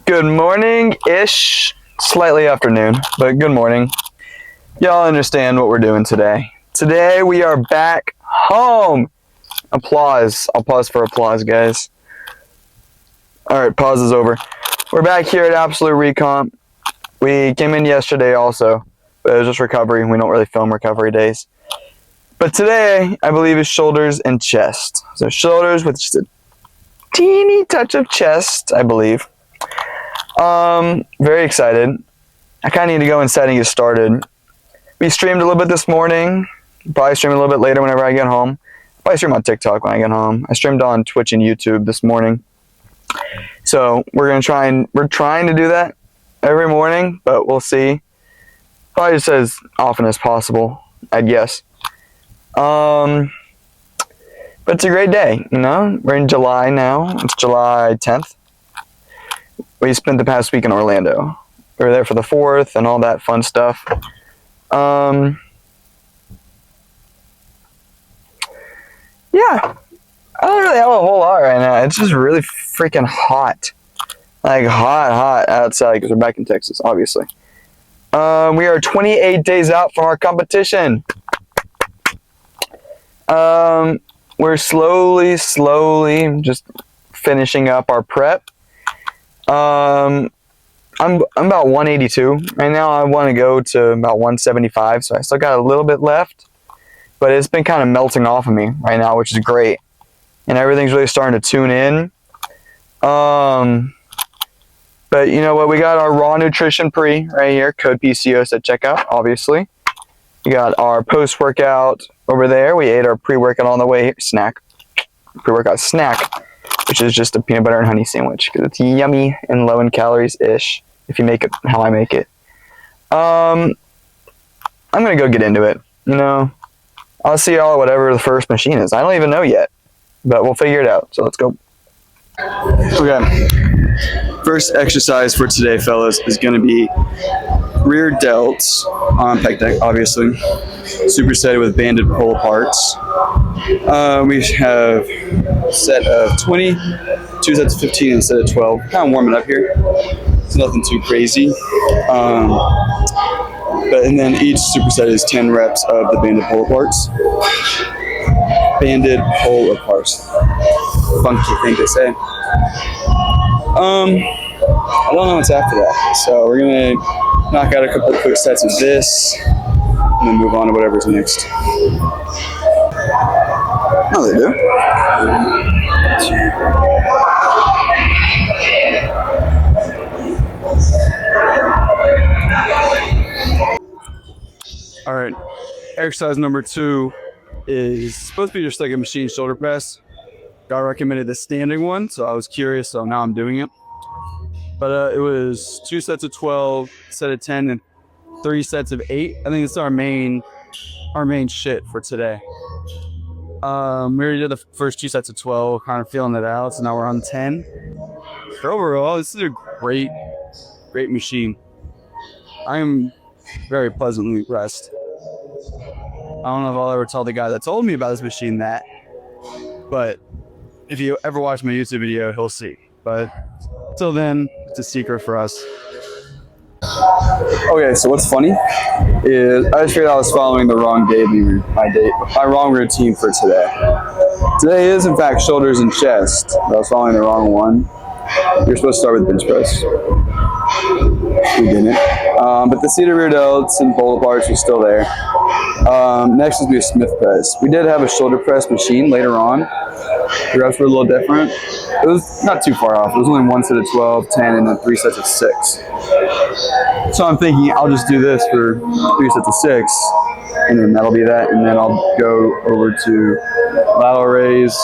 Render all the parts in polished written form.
Good morning-ish, slightly afternoon, but good morning. Y'all understand what we're doing today. Today we are back home. Applause. I'll pause for applause, guys. Alright, pause is over. We're back here at Absolute Recomp. We came in yesterday also, but it was just recovery. We don't really film recovery days. But today, I believe, is shoulders and chest. So shoulders with just a teeny touch of chest, I believe. Very excited. I kind of need to go inside and get started. We streamed a little bit this morning. Probably stream a little bit later whenever I get home. Probably stream on TikTok when I get home. I streamed on Twitch and YouTube this morning. So we're trying to do that every morning, but we'll see. Probably just as often as possible, I'd guess. But it's a great day, you know? We're in July now. It's July 10th. We spent the past week in Orlando. We were there for the 4th and all that fun stuff. Yeah. I don't really have a whole lot right now. It's just really freaking hot. Like hot outside because we're back in Texas, obviously. We are 28 days out from our competition. We're slowly just finishing up our prep. I'm about 182 right now. I want to go to about 175, so I still got a little bit left, but it's been kind of melting off of me right now, which is great, and everything's really starting to tune in. But you know what? We got our Raw Nutrition Pre right here, code PCOS at checkout, obviously. We got our post-workout over there. We ate our pre-workout on the way here. Pre-workout snack, which is just a peanut butter and honey sandwich because it's yummy and low in calories-ish if you make it how I make it. I'm going to go get into it, you know. I'll see y'all whatever the first machine is. I don't even know yet, but we'll figure it out. So let's go. Okay. First exercise for today, fellas, is going to be rear delts on pec deck, obviously. Supersetted with banded pull aparts. We have a set of 20, 2 sets of 15 instead of 12. Kind of warming up here. It's nothing too crazy. And then each superset is 10 reps of the banded pull aparts. Banded pull aparts. Funky thing to say. I don't know what's after that. So we're going to knock out a couple of quick sets of this and then move on to whatever's next. Oh, they do. All right. Exercise number 2 is supposed to be just like a machine shoulder press. Guy recommended the standing one, so I was curious, so now I'm doing it. But it was 2 sets of 12, set of 10, and 3 sets of 8. I think it's our main shit for today. We already did the first 2 sets of 12, kind of feeling it out, so now we're on 10. But overall, this is a great machine. I am very pleasantly impressed. I don't know if I'll ever tell the guy that told me about this machine that, but if you ever watch my YouTube video, he'll see. But till then, it's a secret for us. Okay, so what's funny is I just figured I was following the wrong my wrong routine for today. Today is in fact shoulders and chest, but I was following the wrong one. You're supposed to start with bench press. We didn't. But the seated rear delts and pull aparts are still there. Next is be a Smith press. We did have a shoulder press machine later on. The reps were a little different. It was not too far off. It was only 1 set of 12, 10, and then 3 sets of 6. So I'm thinking I'll just do this for 3 sets of 6, and then that'll be that. And then I'll go over to lateral raise.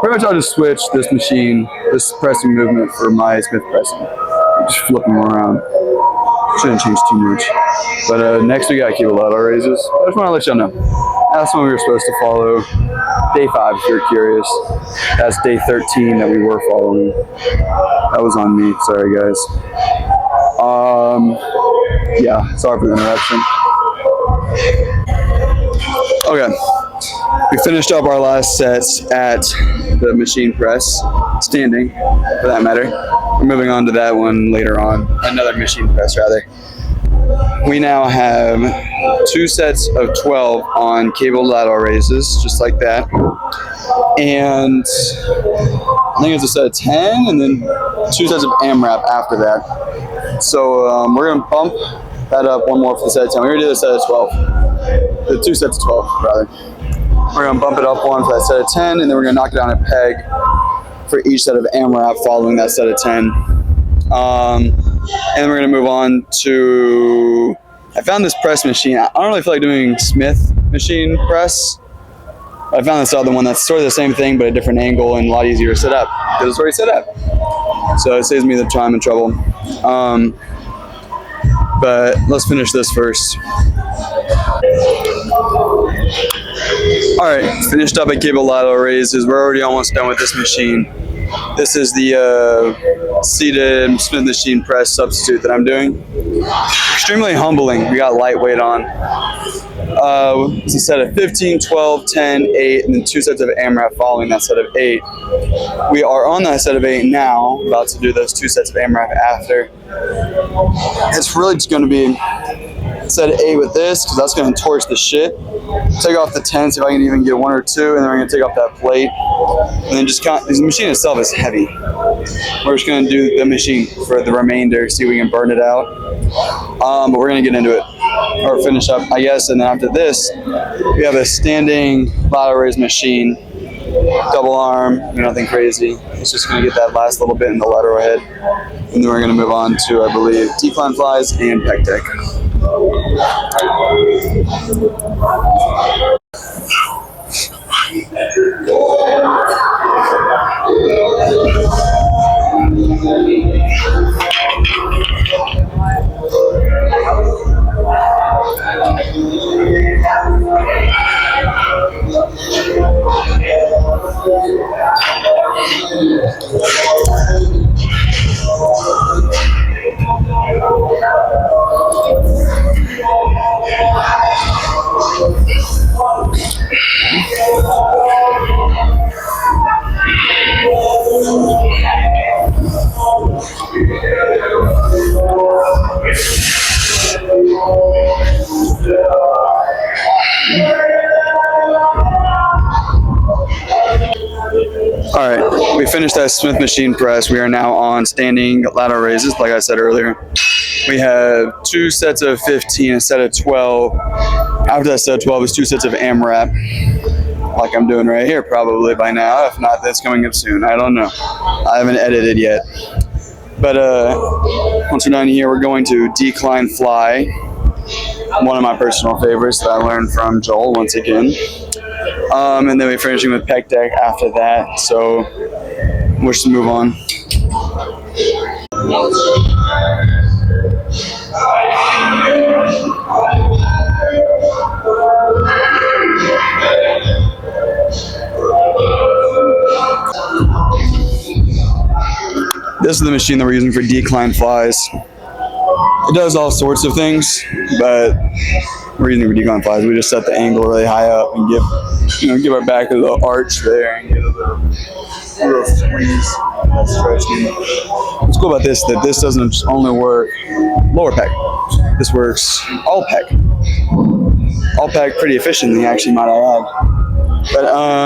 Pretty much I'll just switch this machine, this pressing movement for my Smith pressing. Just flip them around. Shouldn't change too much. But next we got cable lateral raises. I just want to let y'all know. That's when we were supposed to follow. Day 5, if you're curious. That's day 13 that we were following. That was on me. Sorry, guys. Yeah, sorry for the interruption. Okay. We finished up our last sets at the machine press, standing, for that matter. We're moving on to that one later on. Another machine press, rather. We now have 2 sets of 12 on cable lateral raises, just like that. And I think it's a set of 10, and then 2 sets of AMRAP after that. So we're going to bump that up one more for the set of 10. We already did a set of 12. The 2 sets of 12, rather. We're going to bump it up one for that set of 10, and then we're going to knock it down a peg for each set of AMRAP following that set of 10. And we're going to move on to, I found this press machine. I don't really feel like doing Smith machine press. I found this other one that's sort of the same thing, but a different angle and a lot easier to set up because it's already set up. So it saves me the time and trouble. But let's finish this first. All right, finished up at cable lateral raises. We're already almost done with this machine. This is the seated Smith machine press substitute that I'm doing. Extremely humbling. We got lightweight on. It's a set of 15, 12, 10, 8, and then 2 sets of AMRAP following that set of 8. We are on that set of 8 now, about to do those 2 sets of AMRAP after. It's really just going to be a set of 8 with this, because that's going to torch the shit. Take off the 10, see if I can even get 1 or 2, and then we're going to take off that plate. And then just count, because the machine itself is heavy. We're just going to do the machine for the remainder, see if we can burn it out. But we're going to get into it, or finish up, I guess. And then after this, we have a standing lateral raise machine, double arm, nothing crazy. It's just going to get that last little bit in the lateral head. And then we're going to move on to, I believe, decline flies and pec deck. All right, we finished that Smith machine press. We are now on standing lateral raises, like I said earlier. We have 2 sets of 15, a set of 12. After that set of 12 is 2 sets of AMRAP, like I'm doing right here probably by now. If not, that's coming up soon. I don't know. I haven't edited yet. But once we're done here, we're going to decline fly, one of my personal favorites that I learned from Joel once again. And then we're finishing with pec deck after that. So we'll just move on. This is the machine that we're using for decline flies. It does all sorts of things, but we're using it for decline flies. We just set the angle really high up and give our back a little arch there and get a little squeeze. That's stretching. What's cool about this is that this doesn't just only work lower pec. This works all pec. All pec pretty efficiently, actually, might I add. But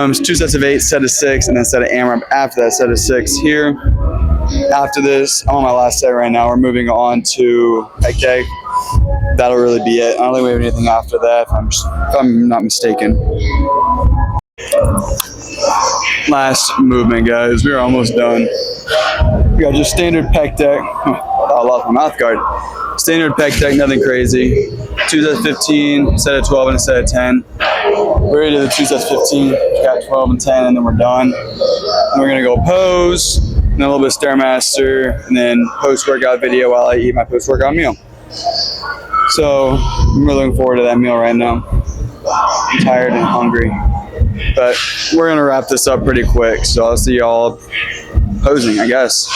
it's 2 sets of 8, set of 6, and then set of AMRAP after that set of 6 here. After this, I'm on my last set right now. We're moving on to pec deck. That'll really be it. I don't think we have anything after that, if I'm not mistaken. Last movement, guys. We're almost done. We got just standard pec deck. I lost my mouth guard. Standard pec deck, nothing crazy. 2 sets of 15, set of 12, and a set of 10. We already did the 2 sets of 15, got 12 and 10, and then we're done. And we're gonna go pose, and a little bit of Stairmaster, and then post-workout video while I eat my post-workout meal. So I'm really looking forward to that meal right now. I'm tired and hungry. But we're gonna wrap this up pretty quick, so I'll see y'all posing, I guess.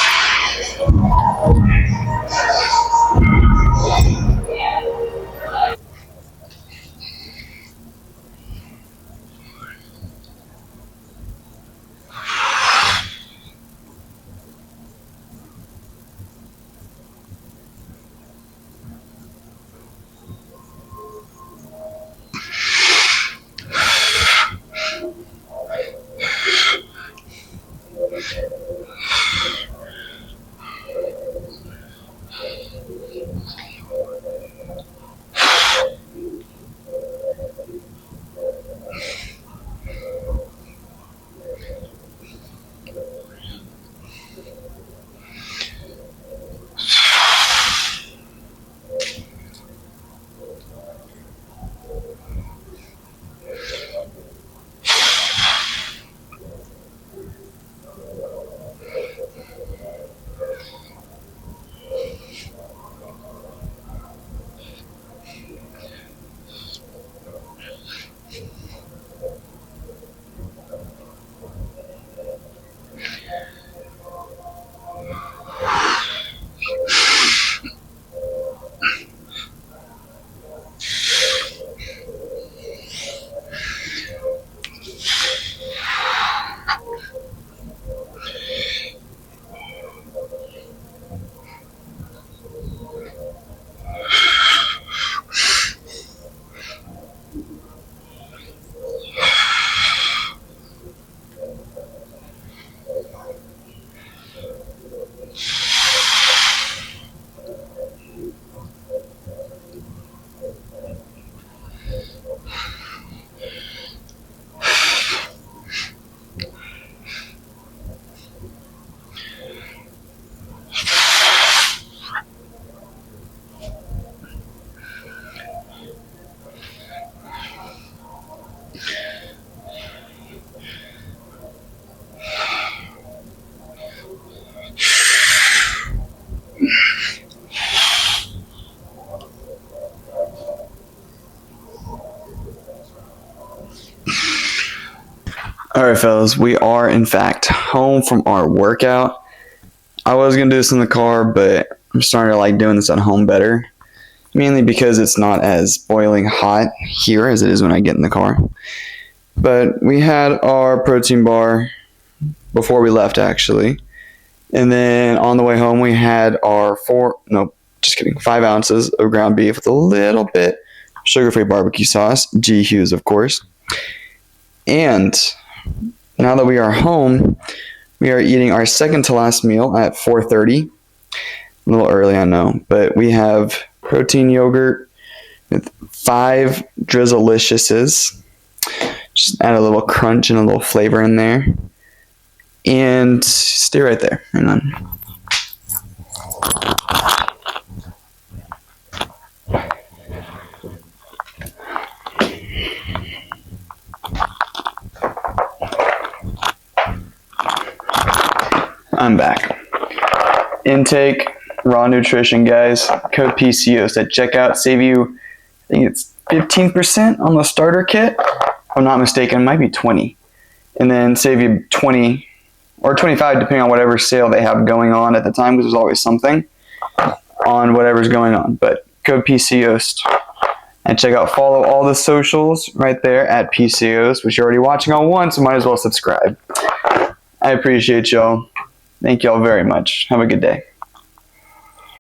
All right, fellas, we are in fact home from our workout. I was gonna do this in the car, but I'm starting to like doing this at home better. Mainly because it's not as boiling hot here as it is when I get in the car. But we had our protein bar before we left, actually. And then on the way home, we had our 5 ounces of ground beef with a little bit sugar-free barbecue sauce, G. Hughes, of course. And now that we are home, we are eating our second to last meal at 4:30. A little early, I know, but we have protein yogurt with 5 Drizzleliciouses. Just add a little crunch and a little flavor in there. And stay right there. Hang on. I'm back. Intake, raw nutrition, guys. Code PCOS at checkout. Save you, I think it's 15% on the starter kit. If I'm not mistaken, it might be 20. And then save you 20 or 25, depending on whatever sale they have going on at the time, because there's always something on whatever's going on. But code PCOS and check out, follow all the socials right there at PCOS, which you're already watching on one, so might as well subscribe. I appreciate y'all. Thank y'all very much. Have a good day.